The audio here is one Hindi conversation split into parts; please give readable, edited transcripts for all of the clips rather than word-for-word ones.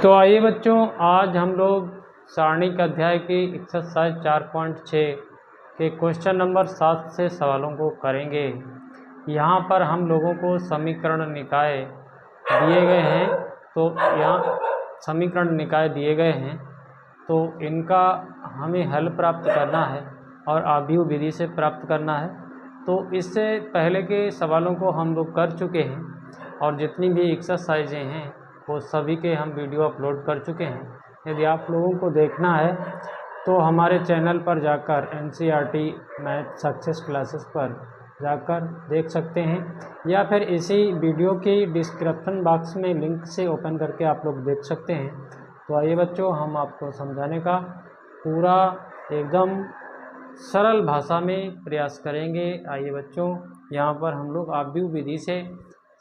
तो आइए बच्चों, आज हम लोग सारणिक अध्याय की एक्सरसाइज 4.6 के क्वेश्चन नंबर 7 से सवालों को करेंगे। यहाँ पर हम लोगों को समीकरण निकाय दिए गए हैं। तो यहाँ समीकरण निकाय दिए गए हैं, तो इनका हमें हल प्राप्त करना है और आव्यूह विधि से प्राप्त करना है। तो इससे पहले के सवालों को हम लोग कर चुके हैं और जितनी भी एक्सरसाइजें हैं वो सभी के हम वीडियो अपलोड कर चुके हैं। यदि आप लोगों को देखना है तो हमारे चैनल पर जाकर NCERT मैथ सक्सेस क्लासेस पर जाकर देख सकते हैं, या फिर इसी वीडियो की डिस्क्रिप्शन बॉक्स में लिंक से ओपन करके आप लोग देख सकते हैं। तो आइए बच्चों, हम आपको समझाने का पूरा एकदम सरल भाषा में प्रयास करेंगे। आइए बच्चों, यहाँ पर हम लोग आव्यूह विधि से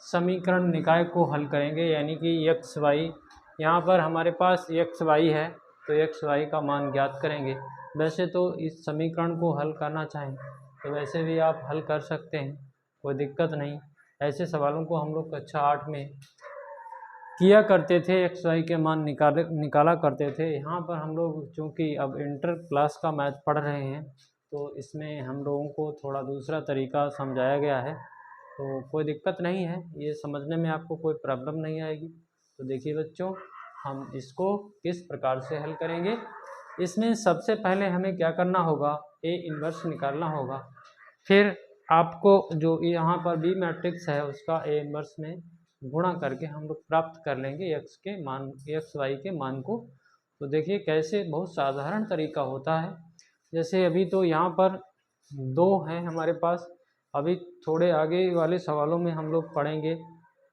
समीकरण निकाय को हल करेंगे, यानी कि एक्स वाई। यहाँ पर हमारे पास एक्स वाई है, तो एक्स वाई का मान ज्ञात करेंगे। वैसे तो इस समीकरण को हल करना चाहें तो वैसे भी आप हल कर सकते हैं, कोई दिक्कत नहीं। ऐसे सवालों को हम लोग कक्षा 8 में किया करते थे, एक्स वाई के मान निकाला करते थे। यहाँ पर हम लोग चूँकि अब इंटर क्लास का मैथ पढ़ रहे हैं, तो इसमें हम लोगों को थोड़ा दूसरा तरीका समझाया गया है, तो कोई दिक्कत नहीं है, ये समझने में आपको कोई प्रॉब्लम नहीं आएगी। तो देखिए बच्चों, हम इसको किस प्रकार से हल करेंगे। इसमें सबसे पहले हमें क्या करना होगा, ए इन्वर्स निकालना होगा। फिर आपको जो यहाँ पर बी मैट्रिक्स है उसका ए इन्वर्स में गुणा करके हम लोग प्राप्त कर लेंगे एक्स वाई के मान को। तो देखिए कैसे बहुत साधारण तरीका होता है। जैसे अभी तो यहाँ पर 2 हैं हमारे पास, अभी थोड़े आगे वाले सवालों में हम लोग पढ़ेंगे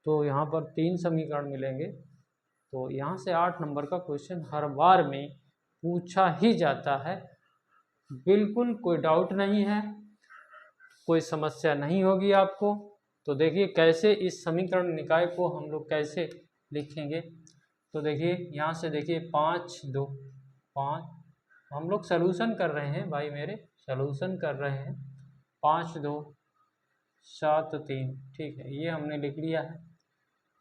तो यहाँ पर 3 समीकरण मिलेंगे। तो यहाँ से 8 नंबर का क्वेश्चन हर बार में पूछा ही जाता है, बिल्कुल कोई डाउट नहीं है, कोई समस्या नहीं होगी आपको। तो देखिए कैसे इस समीकरण निकाय को हम लोग कैसे लिखेंगे। तो देखिए यहाँ से देखिए 5 2 5, हम लोग सलूशन कर रहे हैं भाई मेरे, सलूशन कर रहे हैं। 5 2 7 3, ठीक है, ये हमने लिख लिया है।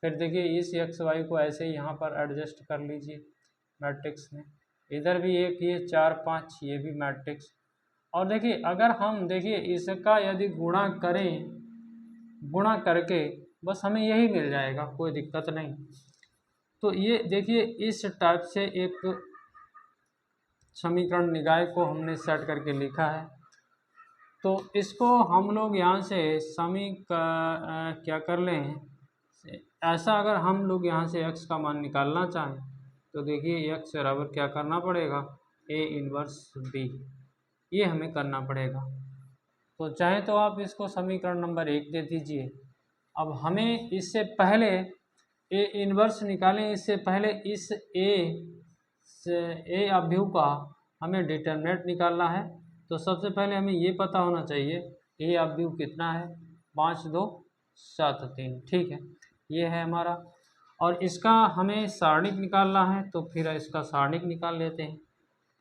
फिर देखिए इस एक्स वाई को ऐसे ही यहाँ पर एडजस्ट कर लीजिए मैट्रिक्स में। इधर भी एक ये 4 5, ये भी मैट्रिक्स। और देखिए अगर हम देखिए इसका यदि गुणा करें, गुणा करके बस हमें यही मिल जाएगा, कोई दिक्कत नहीं। तो ये देखिए इस टाइप से एक समीकरण निकाय को हमने सेट करके लिखा है। तो इसको हम लोग यहाँ से क्या कर लें, ऐसा अगर हम लोग यहाँ से x का मान निकालना चाहें तो देखिए x बराबर क्या करना पड़ेगा, a इन्वर्स b, ये हमें करना पड़ेगा। तो चाहे तो आप इसको समीकरण नंबर 1 दे दीजिए। अब हमें इससे पहले a इन्वर्स निकालें, इससे पहले इस a अवयव का हमें डिटरमिनेंट निकालना है। तो सबसे पहले हमें ये पता होना चाहिए a अवयव कितना है, 5 2 7 3, ठीक है, ये है हमारा। और इसका हमें सारणिक निकालना है, तो फिर इसका सारणिक निकाल लेते हैं।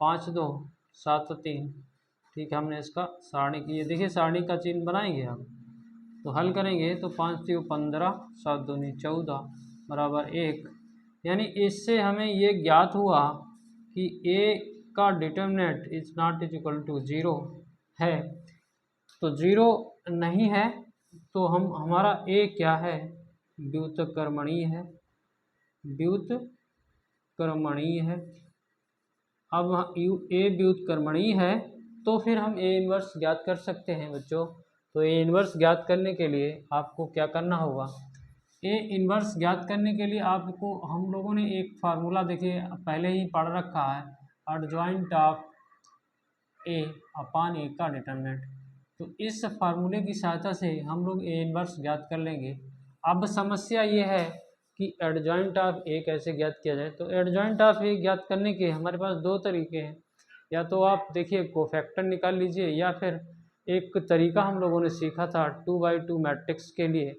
5 2 7 3, ठीक है, हमने इसका सारणिक, ये देखिए सारणिक का चिन्ह बनाएंगे हम, तो हल करेंगे तो 5 3 15 7 2 14 बराबर 1। यानी इससे हमें ये ज्ञात हुआ कि a का determinant is not is equal to 0 है। तो 0 नहीं है तो हमारा a क्या है, व्युत्क्रमणीय है, व्युत्क्रमणीय है। अब a व्युत्क्रमणीय है तो फिर हम a इन्वर्स ज्ञात कर सकते हैं बच्चों। तो a इन्वर्स ज्ञात करने के लिए आपको क्या करना होगा, a इन्वर्स ज्ञात करने के लिए आपको, हम लोगों ने एक फार्मूला देखिए पहले ही पढ़ रखा है, adjoint of a upon a का डिटरमिनेंट। तो इस फार्मूले की सहायता से हम लोग a इन्वर्स ज्ञात कर लेंगे। अब समस्या ये है कि एडजॉइंट ऑफ a कैसे ज्ञात किया जाए। तो एडजॉइंट ऑफ a ज्ञात करने के हमारे पास 2 तरीके हैं, या तो आप देखिए कोफैक्टर निकाल लीजिए, या फिर एक तरीका हम लोगों ने सीखा था 2x2 मैट्रिक्स के लिए,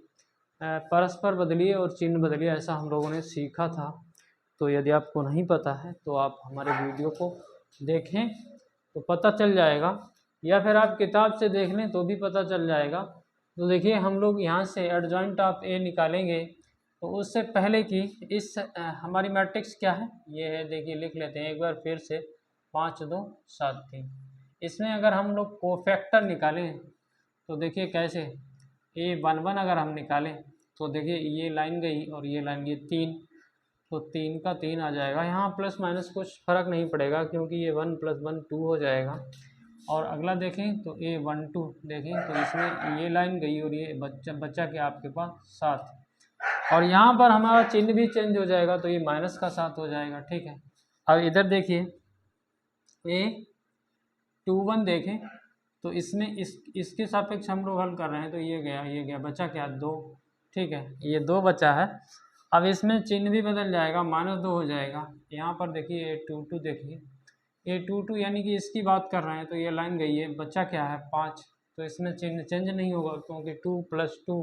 परस्पर बदलिए और चिन्ह बदलिए, ऐसा हम लोगों ने सीखा था। तो यदि आपको नहीं पता है तो आप हमारे वीडियो को देखें तो पता चल जाएगा, या फिर आप किताब से देख लें तो भी पता चल जाएगा। तो देखिए हम लोग यहाँ से एडजॉइंट ऑफ a निकालेंगे तो उससे पहले कि इस हमारी मैट्रिक्स क्या है, ये है, देखिए लिख लेते हैं एक बार फिर से, 5 2 7 3। इसमें अगर हम लोग कोफैक्टर निकालें तो देखिए कैसे, A11 अगर हम निकालें तो देखिए ये लाइन गई और ये लाइन गई 3, तो 3 का 3 आ जाएगा। यहाँ प्लस माइनस कुछ फ़र्क नहीं पड़ेगा क्योंकि ये 1 + 1 2 हो जाएगा। और अगला देखें तो A12 देखें तो इसमें ये लाइन गई और ये बच्चा क्या आपके पास 7, और यहाँ पर हमारा चिन्ह भी चेंज हो जाएगा, तो ये माइनस का 7 हो जाएगा। ठीक है, अब इधर देखिए A21 देखें तो इसमें इसके सापेक्ष हम लोग हल कर रहे हैं, तो ये गया बचा क्या 2। ठीक है, ये 2 बचा है। अब इसमें चिन्ह भी बदल जाएगा, -2 हो जाएगा। यहाँ पर देखिए A22 देखिए, A22 यानी कि इसकी बात कर रहे हैं, तो ये लाइन गई है, बच्चा क्या है 5, तो इसमें चिन्ह चेंज नहीं होगा क्योंकि 2 + 2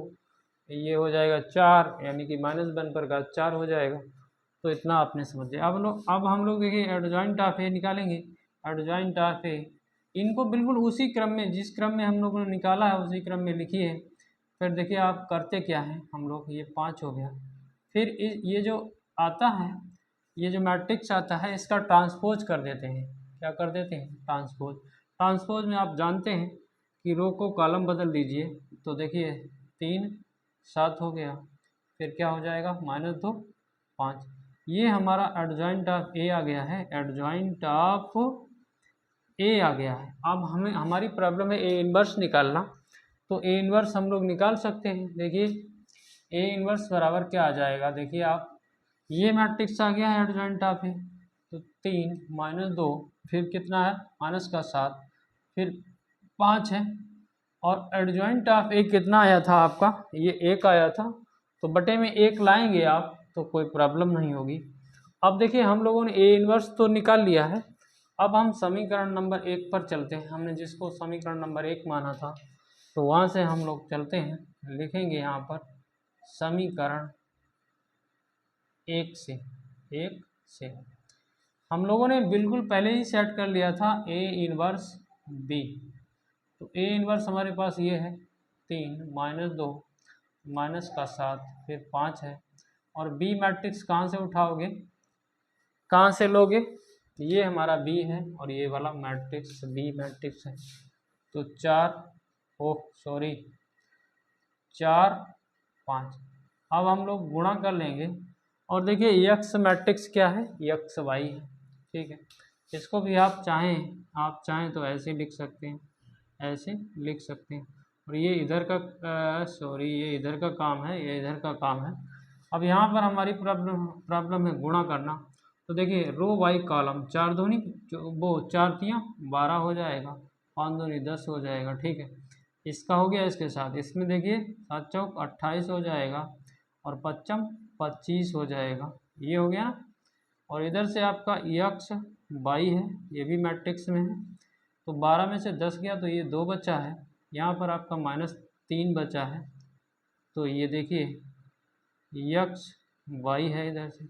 ये हो जाएगा 4, यानी कि -1 पर का 4 हो जाएगा। तो इतना आपने समझ लिया। अब हम लोग देखिए एडजॉइंट ऑफ ए निकालेंगे। एडजॉइंट ऑफ ए, इनको बिल्कुल उसी क्रम में, जिस क्रम में हम लोगों ने निकाला है उसी क्रम में लिखिए। फिर देखिए आप करते क्या हैं हम लोग, ये 5 हो गया। फिर ये जो आता है, ये जो मैट्रिक्स आता है इसका ट्रांसपोज कर देते हैं। क्या कर देते हैं? ट्रांसपोज। ट्रांसपोज में आप जानते हैं कि रो को कॉलम बदल दीजिए, तो देखिए 3 7 हो गया, फिर क्या हो जाएगा -2 5। ये हमारा एडजॉइंट ऑफ ए आ गया है, एडजॉइंट ऑफ ए आ गया है। अब हमें, हमारी प्रॉब्लम है ए इन्वर्स निकालना, तो ए इन्वर्स हम लोग निकाल सकते हैं। देखिए ए इन्वर्स बराबर क्या आ जाएगा, देखिए आप, ये मैट्रिक्स आ गया है एडजॉइंट ऑफ ए, तो 3 -2 फिर कितना है -7 फिर 5 है, और एडजॉइंट ऑफ ए कितना आया था आपका, ये 1 आया था, तो बटे में 1 लाएंगे आप तो कोई प्रॉब्लम नहीं होगी। अब देखिए हम लोगों ने ए इन्वर्स तो निकाल लिया है, अब हम समीकरण नंबर 1 पर चलते हैं। हमने जिसको समीकरण नंबर 1 माना था, तो वहाँ से हम लोग चलते हैं, लिखेंगे यहाँ पर समीकरण 1 से हम लोगों ने बिल्कुल पहले ही सेट कर लिया था ए इन्वर्स बी। तो ए इन्वर्स हमारे पास ये है 3 -2 -7 फिर 5 है, और बी मैट्रिक्स कहाँ से उठाओगे, कहाँ से लोगे, ये हमारा बी है और ये वाला मैट्रिक्स बी मैट्रिक्स है। तो 4 4 5। अब हम लोग गुणा कर लेंगे, और देखिए यक्स मैट्रिक्स क्या है, यक्स वाई है। ठीक है, इसको भी आप चाहें तो ऐसे लिख सकते हैं, ऐसे लिख सकते हैं, और ये इधर का ये इधर का काम है, ये इधर का काम है। अब यहाँ पर हमारी प्रॉब्लम है गुणा करना, तो देखिए रो बाई कॉलम, 4 दूनी वो 4 तियाँ 12 हो जाएगा, 5 दूनी 10 हो जाएगा। ठीक है, इसका हो गया इसके साथ, इसमें देखिए 7 चौक 28 हो जाएगा, और 5 25 हो जाएगा, ये हो गया। और इधर से आपका यक्स वाई है, ये भी मैट्रिक्स में है, तो 12 में से 10 गया तो ये 2 बचा है, यहाँ पर आपका -3 बचा है, तो ये देखिए यक्स वाई है इधर से।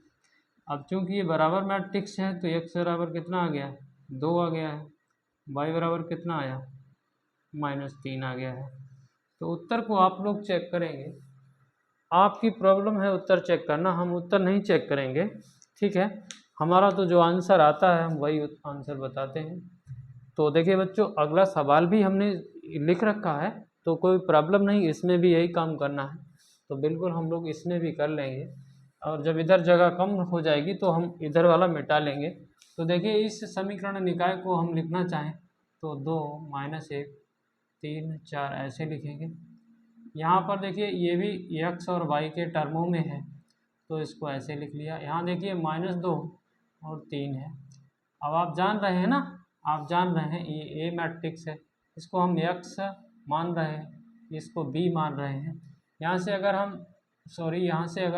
अब चूंकि ये बराबर मैट्रिक्स है तो यक्स बराबर कितना आ गया, 2 आ गया है, वाई बराबर कितना आया, -3 आ गया है। तो उत्तर को आप लोग चेक करेंगे, आपकी प्रॉब्लम है उत्तर चेक करना, हम उत्तर नहीं चेक करेंगे। ठीक है, हमारा तो जो आंसर आता है हम वही आंसर बताते हैं। तो देखिए बच्चों, अगला सवाल भी हमने लिख रखा है, तो कोई प्रॉब्लम नहीं, इसमें भी यही काम करना है, तो बिल्कुल हम लोग इसमें भी कर लेंगे, और जब इधर जगह कम हो जाएगी तो हम इधर वाला मिटा लेंगे। तो देखिए इस समीकरण निकाय को हम लिखना चाहें तो 2 -1 3 4 ऐसे लिखेंगे। यहाँ पर देखिए ये भी एक्स और वाई के टर्मों में है, तो इसको ऐसे लिख लिया। यहाँ देखिए -2 और 3 है। अब आप जान रहे हैं ना, आप जान रहे हैं ये ए मैट्रिक्स है, इसको हम एक्स मान रहे हैं, इसको बी मान रहे हैं। यहाँ से अगर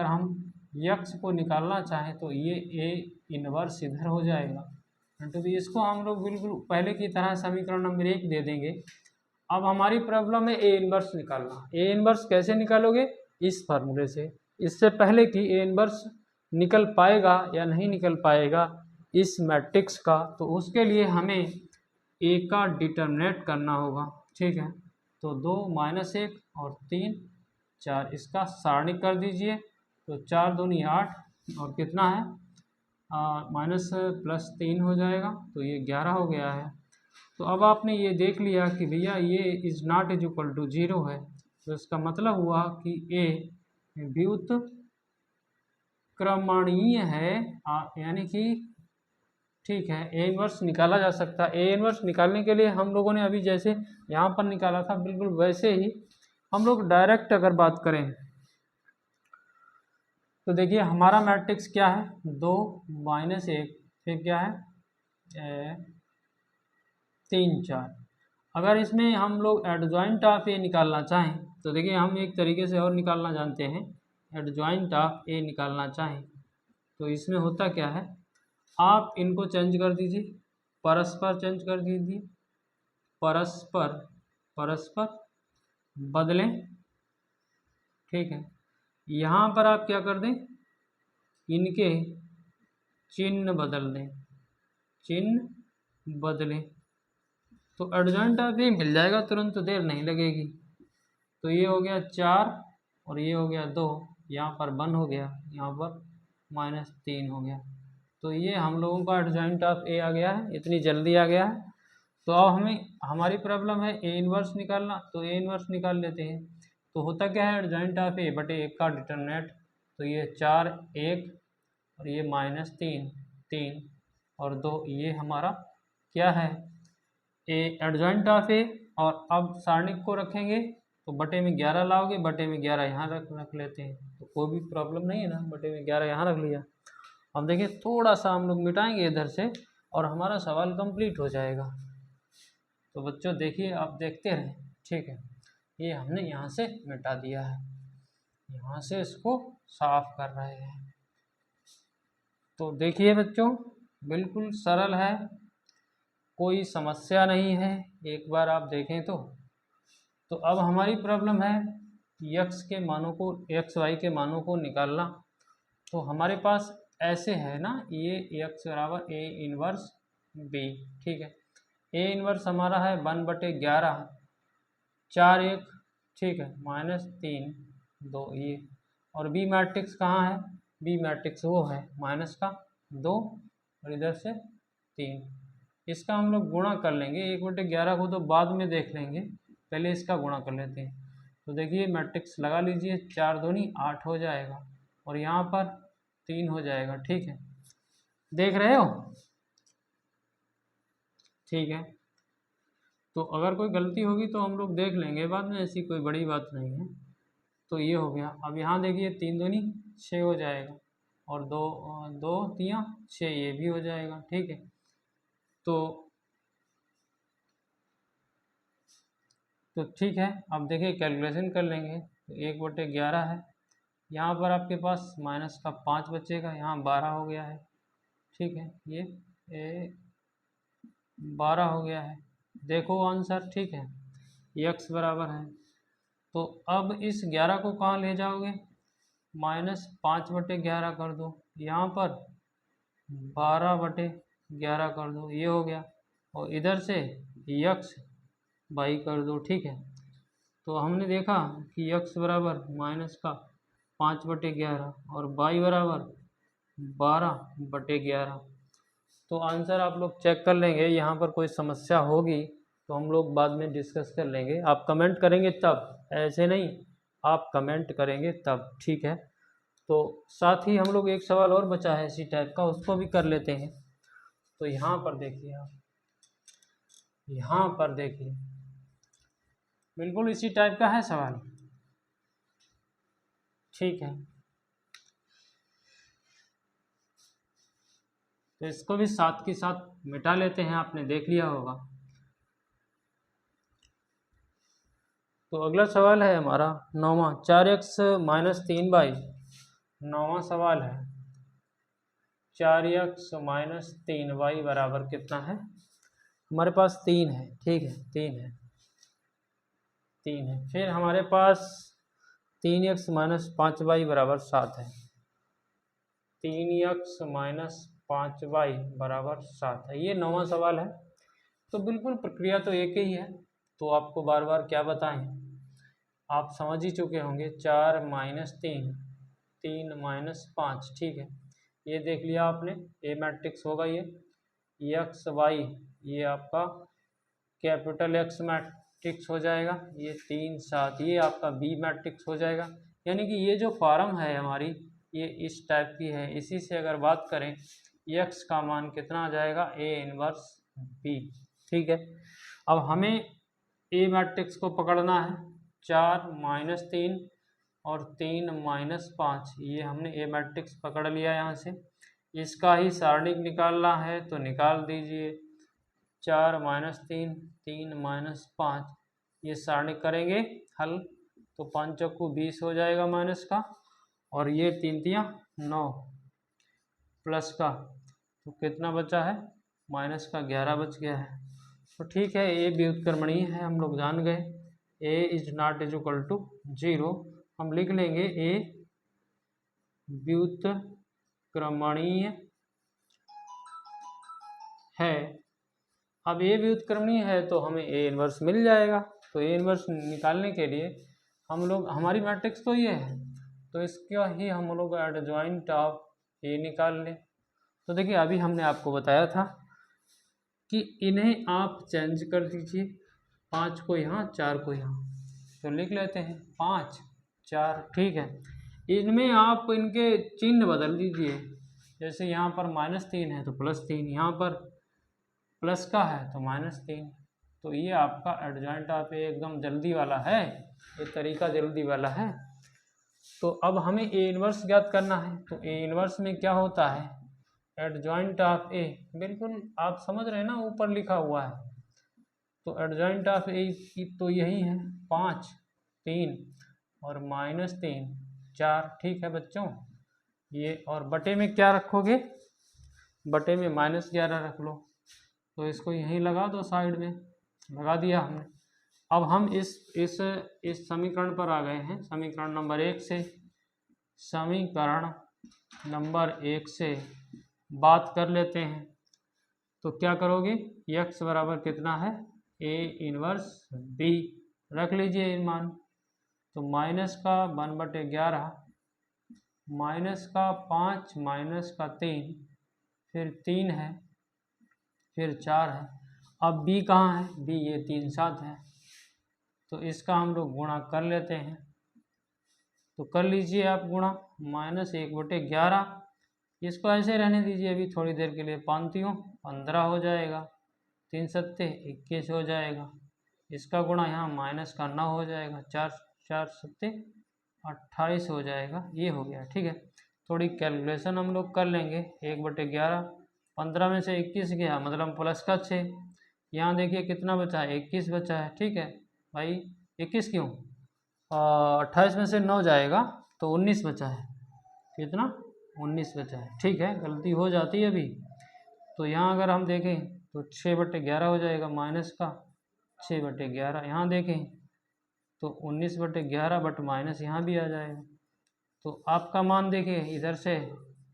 हम यक्स को निकालना चाहें तो ये ए इन्वर्स इधर हो जाएगा, तो इसको हम लोग बिल्कुल पहले की तरह समीकरण नंबर 1 दे देंगे। अब हमारी प्रॉब्लम है ए इन्वर्स निकालना। ए इन्वर्स कैसे निकालोगे, इस फार्मूले से। इससे पहले कि ए इन्वर्स निकल पाएगा या नहीं निकल पाएगा इस मैट्रिक्स का, तो उसके लिए हमें ए का डिटर्मिनेंट करना होगा। ठीक है, तो 2 -1 और 3 4 इसका सारणी कर दीजिए, तो 4 दूनी 8 और कितना है माइनस प्लस 3 हो जाएगा, तो ये 11 हो गया है। तो अब आपने ये देख लिया कि भैया ये is not is equal to 0 है, तो इसका मतलब हुआ कि ए व्युत्क्रमणीय है, यानी कि ठीक है ए इनवर्स निकाला जा सकता है। ए इनवर्स निकालने के लिए हम लोगों ने अभी जैसे यहाँ पर निकाला था बिल्कुल वैसे ही हम लोग डायरेक्ट अगर बात करें तो देखिए हमारा मैट्रिक्स क्या है 2 माइनस 1 फिर क्या है 3 4। अगर इसमें हम लोग एडजॉइंट ऑफ ए निकालना चाहें तो देखिए हम एक तरीके से और निकालना जानते हैं। एडजॉइंट ऑफ ए निकालना चाहें तो इसमें होता क्या है, आप इनको चेंज कर दीजिए, परस्पर चेंज कर दीजिए, परस्पर परस्पर बदलें, ठीक है। यहाँ पर आप क्या कर दें, इनके चिन्ह बदल दें, चिन्ह बदलें, तो एडजॉइंट ऑफ ए मिल जाएगा, तुरंत देर नहीं लगेगी। तो ये हो गया 4 और ये हो गया 2, यहाँ पर 1 हो गया, यहाँ पर माइनस 3 हो गया। तो ये हम लोगों का एडजॉइंट ऑफ ए आ गया है, इतनी जल्दी आ गया है। तो अब हमें हमारी प्रॉब्लम है ए इनवर्स निकालना, तो ए इनवर्स निकाल लेते हैं। तो होता क्या है एडजॉइंट ऑफ ए बटे 1 का डिटरमिनेंट, तो ये 4 1 और ये माइनस 3 3 और 2, ये हमारा क्या है ए एडजॉइंट ऑफ ए। और अब सारणिक को रखेंगे तो बटे में 11 लाओगे, बटे में 11 यहाँ रख लेते हैं, तो कोई भी प्रॉब्लम नहीं है ना, बटे में 11 यहाँ रख लिया। अब देखिए थोड़ा सा हम लोग मिटाएंगे इधर से और हमारा सवाल कंप्लीट हो जाएगा। तो बच्चों देखिए आप देखते रहें, ठीक है। ये हमने यहाँ से मिटा दिया है, यहाँ से इसको साफ कर रहे हैं। तो देखिए बच्चों बिल्कुल सरल है, कोई समस्या नहीं है, एक बार आप देखें तो अब हमारी प्रॉब्लम है x के मानों को x y के मानों को निकालना। तो हमारे पास ऐसे है ना, ये x बराबर ए इनवर्स b, ठीक है। ए इनवर्स हमारा है 1/11 4 1, ठीक है, माइनस 3 2 ये, और बी मैट्रिक्स कहाँ है, बी मैट्रिक्स वो है माइनस का 2 और इधर से 3। इसका हम लोग गुणा कर लेंगे, 1/11 को तो बाद में देख लेंगे, पहले इसका गुणा कर लेते हैं। तो देखिए मैट्रिक्स लगा लीजिए, 4 दूनी 8 हो जाएगा और यहाँ पर 3 हो जाएगा, ठीक है, देख रहे हो, ठीक है। तो अगर कोई गलती होगी तो हम लोग देख लेंगे बाद में, ऐसी कोई बड़ी बात नहीं है। तो ये हो गया। अब यहाँ देखिए 3 दूनी 6 हो जाएगा और 2 2 3 6 ये भी हो जाएगा, ठीक है। तो ठीक है, अब देखिए कैलकुलेशन कर लेंगे, तो 1/11 है, यहाँ पर आपके पास माइनस का 5 बचेगा, यहाँ 12 हो गया है, ठीक है, ये 12 हो गया है, देखो आंसर, ठीक है, x बराबर है। तो अब इस 11 को कहाँ ले जाओगे, -5/11 कर दो, यहाँ पर 12/11 कर दो, ये हो गया, और इधर से x बाई कर दो, ठीक है। तो हमने देखा कि x बराबर माइनस का 5/11 और y बराबर 12/11। तो आंसर आप लोग चेक कर लेंगे, यहाँ पर कोई समस्या होगी तो हम लोग बाद में डिस्कस कर लेंगे, आप कमेंट करेंगे तब, ऐसे नहीं, आप कमेंट करेंगे तब, ठीक है। तो साथ ही हम लोग एक सवाल और बचा है इसी टाइप का, उसको भी कर लेते हैं। तो यहाँ पर देखिए आप, यहाँ पर देखिए बिल्कुल इसी टाइप का है सवाल, ठीक है। तो इसको भी साथ के साथ मिटा लेते हैं, आपने देख लिया होगा। तो अगला सवाल है हमारा 9वां, 4x - 3y। 9वां सवाल है 4x - 3y बराबर कितना है, हमारे पास 3 है, ठीक है, 3 है, 3 है। फिर हमारे पास 3x - 5y बराबर 7 है, 3x - 5y बराबर 7 है, ये 9वां सवाल है। तो बिल्कुल प्रक्रिया तो एक ही है, तो आपको बार बार क्या बताएं, आप समझ ही चुके होंगे। 4 - 3 3 माइनस 5, ठीक है। ये देख लिया आपने, ए मैट्रिक्स होगा ये एक्स वाई, ये आपका कैपिटल एक्स मैट्रिक्स हो जाएगा, ये 3 7, ये आपका बी मैट्रिक्स हो जाएगा। यानी कि ये जो फॉर्म है हमारी ये इस टाइप की है। इसी से अगर बात करें एक्स का मान कितना आ जाएगा, ए इनवर्स बी, ठीक है। अब हमें ए मैट्रिक्स को पकड़ना है, 4 माइनस 3 और 3 माइनस 5, ये हमने ए मैट्रिक्स पकड़ लिया यहाँ से। इसका ही सारणिक निकालना है तो निकाल दीजिए, 4 माइनस 3 3 माइनस 5, ये सारणिक करेंगे हल तो 5 चक्कू 20 हो जाएगा माइनस का, और ये 3 तियाँ 9 प्लस का, तो कितना बचा है, माइनस का 11 बच गया है। तो ठीक है, ए व्युत्क्रमणीय है, हम लोग जान गए। A is not is equal to 0, हम लिख लेंगे ए व्युत्क्रमणीय है। अब ए व्युत्क्रमणीय है तो हमें ए इनवर्स मिल जाएगा। तो ए इनवर्स निकालने के लिए हम लोग, हमारी मैट्रिक्स तो ये है तो इसका ही हम लोग एडजॉइंट ऑफ ए निकाल लें। तो देखिए अभी हमने आपको बताया था कि इन्हें आप चेंज कर दीजिए, 5 को यहाँ 4 को यहाँ, तो लिख लेते हैं 5 4, ठीक है। इनमें आप इनके चिन्ह बदल दीजिए, जैसे यहाँ पर -3 है तो +3, यहाँ पर प्लस का है तो -3, तो ये आपका एडजॉइंट ऑफ ए एकदम जल्दी वाला है, ये तरीका जल्दी वाला है। तो अब हमें ए इनवर्स ज्ञात करना है, तो ए इनवर्स में क्या होता है, एडजॉइंट ऑफ ए, बिल्कुल आप समझ रहे हैं ना, ऊपर लिखा हुआ है। तो एडजॉइंट ऑफ ए की तो यही है, 5 3 और -3 4, ठीक है बच्चों। ये और बटे में क्या रखोगे, बटे में -11 रख लो, तो इसको यहीं लगा दो, साइड में लगा दिया हमने। अब हम इस समीकरण पर आ गए हैं, समीकरण नंबर 1 से, समीकरण नंबर 1 से बात कर लेते हैं। तो क्या करोगे, x बराबर कितना है, ए इनवर्स बी, रख लीजिए मान। तो माइनस का 1/11, माइनस का 5, माइनस का 3, फिर 3 है, फिर 4 है। अब b कहाँ है, b ये 3 7 है, तो इसका हम लोग गुणा कर लेते हैं। तो कर लीजिए आप गुणा, -1/11, इसको ऐसे रहने दीजिए अभी थोड़ी देर के लिए, 5 तियों 15 हो जाएगा, 3 सत्ते 21 हो जाएगा, इसका गुणा यहाँ माइनस का 9 हो जाएगा, 4 4 सत्ते 28 हो जाएगा, ये हो गया, ठीक है। थोड़ी कैलकुलेशन हम लोग कर लेंगे, 1/11, 15 में से 21 गया मतलब प्लस का 6, यहाँ देखिए कितना बचा है, 21 बचा है, ठीक है भाई। 21 क्यों, 28 में से 9 जाएगा तो 19 बचा है, कितना 19 बचा है, ठीक है, गलती हो जाती है अभी। तो यहाँ अगर हम देखें तो 6/11 हो जाएगा, माइनस का 6/11, यहाँ देखें तो 19/11 बट माइनस यहाँ भी आ जाएगा। तो आपका मान देखिए इधर से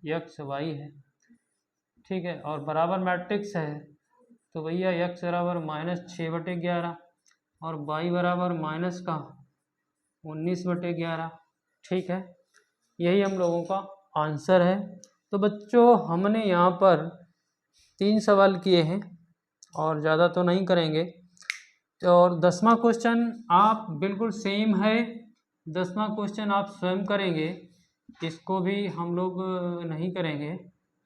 x y है, ठीक है, और बराबर मैट्रिक्स है, तो भैया x बराबर -6/11 और y बराबर माइनस का 19/11, ठीक है। यही हम लोगों का आंसर है। तो बच्चों हमने यहाँ पर 3 सवाल किए हैं और ज़्यादा तो नहीं करेंगे। और 10वां क्वेश्चन आप बिल्कुल सेम है, 10वां क्वेश्चन आप स्वयं करेंगे, इसको भी हम लोग नहीं करेंगे,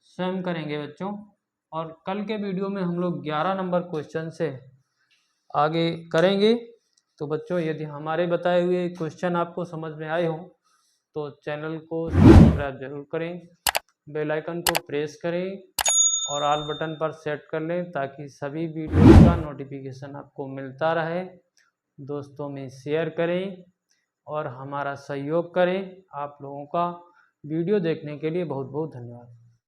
स्वयं करेंगे बच्चों। और कल के वीडियो में हम लोग 11 नंबर क्वेश्चन से आगे करेंगे। तो बच्चों यदि हमारे बताए हुए क्वेश्चन आपको समझ में आए हों तो चैनल को सब्सक्राइब जरूर करें, बेल आइकन को प्रेस करें और ऑल बटन पर सेट कर लें ताकि सभी वीडियो का नोटिफिकेशन आपको मिलता रहे। दोस्तों में शेयर करें और हमारा सहयोग करें। आप लोगों का वीडियो देखने के लिए बहुत बहुत धन्यवाद।